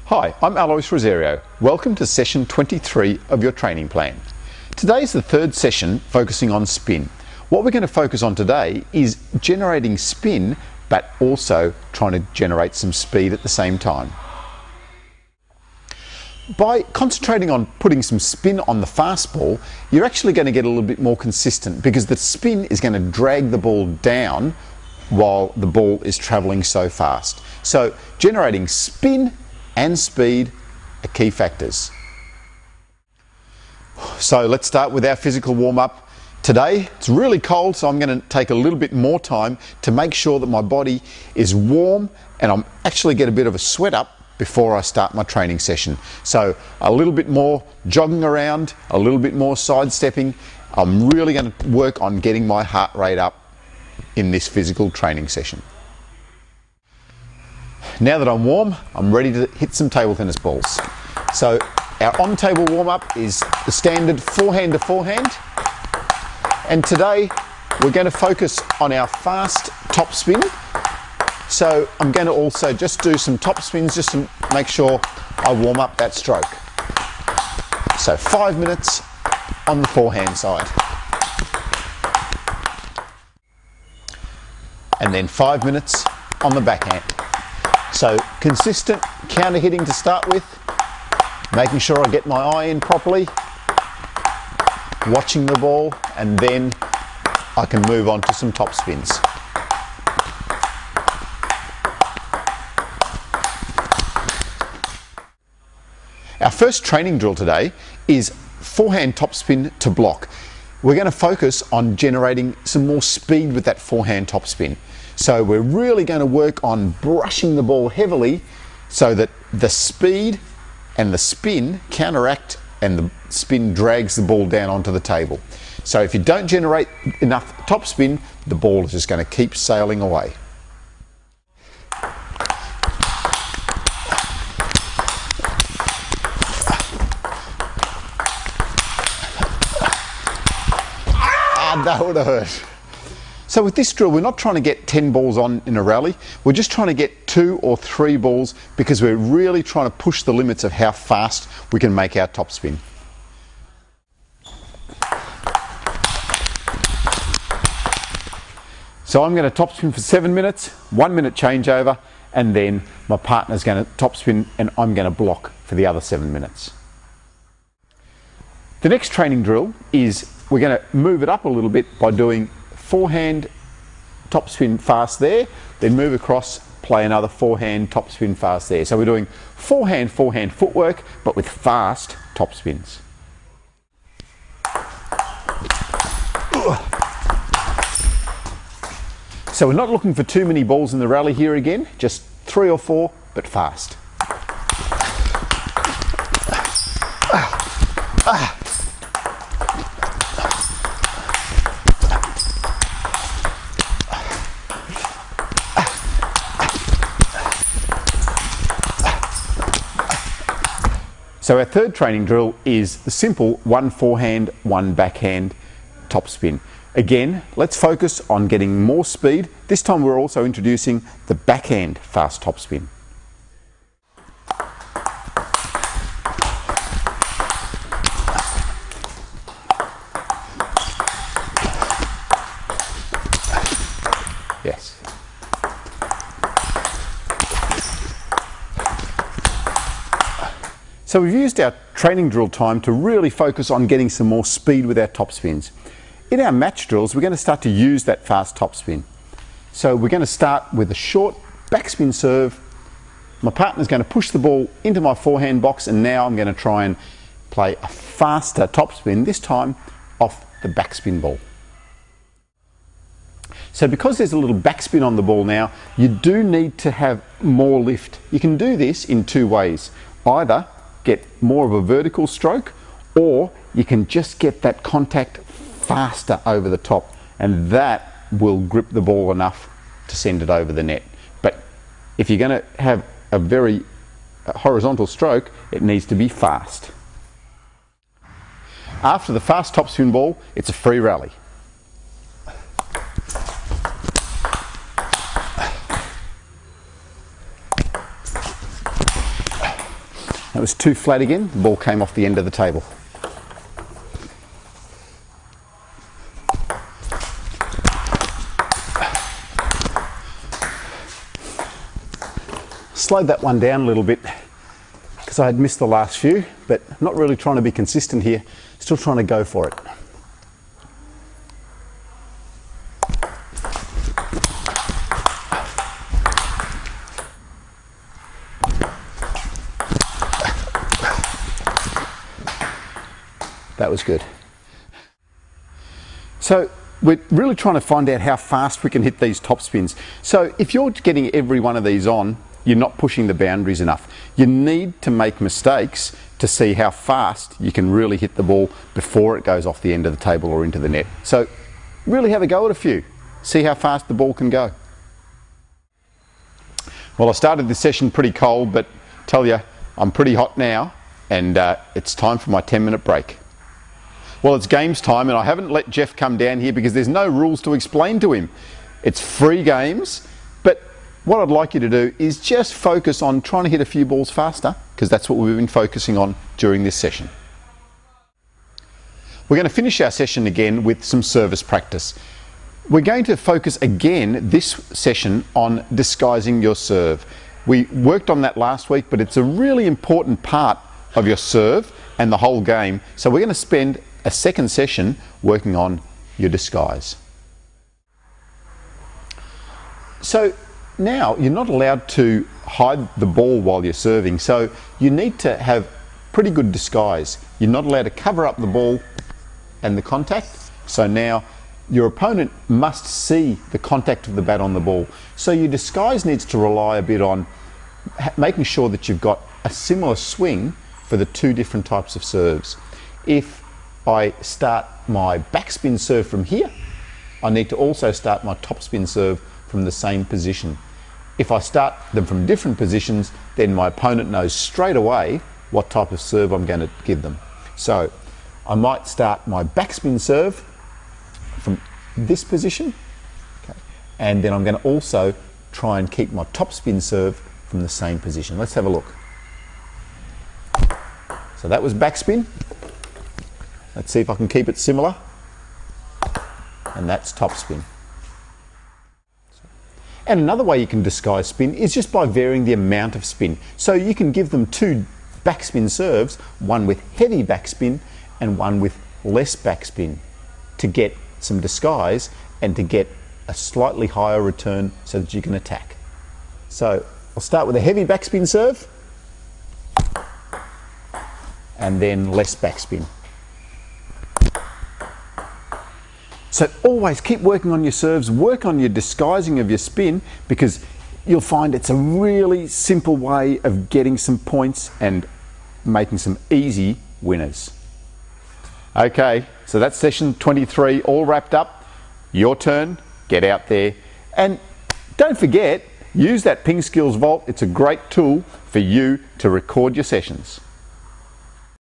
Hi, I'm Alois Rosario. Welcome to session 23 of your training plan. Today's the third session focusing on spin. What we're going to focus on today is generating spin, but also trying to generate some speed at the same time. By concentrating on putting some spin on the fast ball, you're actually going to get a little bit more consistent because the spin is going to drag the ball down while the ball is traveling so fast. So generating spin and speed are key factors. So let's start with our physical warm-up. Today it's really cold, so I'm going to take a little bit more time to make sure that my body is warm and I'm actually get a bit of a sweat up before I start my training session. So a little bit more jogging around, a little bit more sidestepping. I'm really going to work on getting my heart rate up in this physical training session. Now that I'm warm, I'm ready to hit some table tennis balls. So our on-table warm-up is the standard forehand to forehand. And today we're going to focus on our fast top spin. So I'm going to also just do some top spins just to make sure I warm up that stroke. So 5 minutes on the forehand side. And then 5 minutes on the backhand. So consistent counter hitting to start with, making sure I get my eye in properly, watching the ball, and then I can move on to some top spins. Our first training drill today is forehand topspin to block. We're going to focus on generating some more speed with that forehand topspin. So we're really going to work on brushing the ball heavily so that the speed and the spin counteract and the spin drags the ball down onto the table. So if you don't generate enough topspin, the ball is just going to keep sailing away. That would have hurt. So with this drill, we're not trying to get 10 balls on in a rally. We're just trying to get 2 or 3 balls because we're really trying to push the limits of how fast we can make our topspin. So I'm going to topspin for 7 minutes, 1 minute changeover, and then my partner's going to topspin and I'm going to block for the other 7 minutes. The next training drill is we're going to move it up a little bit by doing forehand topspin fast there, then move across, play another forehand topspin fast there. So we're doing forehand footwork, but with fast topspins. So we're not looking for too many balls in the rally here again, just 3 or 4, but fast. So our third training drill is the simple 1 forehand, 1 backhand topspin. Again, let's focus on getting more speed. This time we're also introducing the backhand fast topspin. Yes. So we've used our training drill time to really focus on getting some more speed with our topspins. In our match drills, we're going to start to use that fast topspin. So we're going to start with a short backspin serve. My partner's going to push the ball into my forehand box, and now I'm going to try and play a faster topspin, this time off the backspin ball. So because there's a little backspin on the ball now, you do need to have more lift. You can do this in 2 ways. Either get more of a vertical stroke, or you can just get that contact faster over the top, and that will grip the ball enough to send it over the net. But if you're going to have a very horizontal stroke, it needs to be fast. After the fast topspin ball, it's a free rally. That was too flat again. The ball came off the end of the table. Slowed that one down a little bit because I had missed the last few, but not really trying to be consistent here. Still trying to go for it. That was good. So we're really trying to find out how fast we can hit these top spins. So if you're getting every one of these on, you're not pushing the boundaries enough. You need to make mistakes to see how fast you can really hit the ball before it goes off the end of the table or into the net. So really have a go at a few. See how fast the ball can go. Well, I started this session pretty cold, but tell you, I'm pretty hot now, and it's time for my 10-minute break. Well, it's games time, and I haven't let Jeff come down here because there's no rules to explain to him. It's free games, but what I'd like you to do is just focus on trying to hit a few balls faster, because that's what we've been focusing on during this session. We're going to finish our session again with some service practice. We're going to focus again this session on disguising your serve. We worked on that last week, but it's a really important part of your serve and the whole game. So we're going to spend a second session working on your disguise. So now you're not allowed to hide the ball while you're serving, so you need to have pretty good disguise. You're not allowed to cover up the ball and the contact, so now your opponent must see the contact of the bat on the ball. So your disguise needs to rely a bit on making sure that you've got a similar swing for the two different types of serves. If I start my backspin serve from here, I need to also start my topspin serve from the same position. If I start them from different positions, then my opponent knows straight away what type of serve I'm going to give them. So I might start my backspin serve from this position, okay, and then I'm going to also try and keep my topspin serve from the same position. Let's have a look. So that was backspin. Let's see if I can keep it similar. And that's topspin. And another way you can disguise spin is just by varying the amount of spin. So you can give them two backspin serves, one with heavy backspin and one with less backspin, to get some disguise and to get a slightly higher return so that you can attack. So I'll start with a heavy backspin serve and then less backspin. So always keep working on your serves, work on your disguising of your spin, because you'll find it's a really simple way of getting some points and making some easy winners. Okay, so that's session 23 all wrapped up. Your turn, get out there. And don't forget, use that Ping Skills Vault. It's a great tool for you to record your sessions.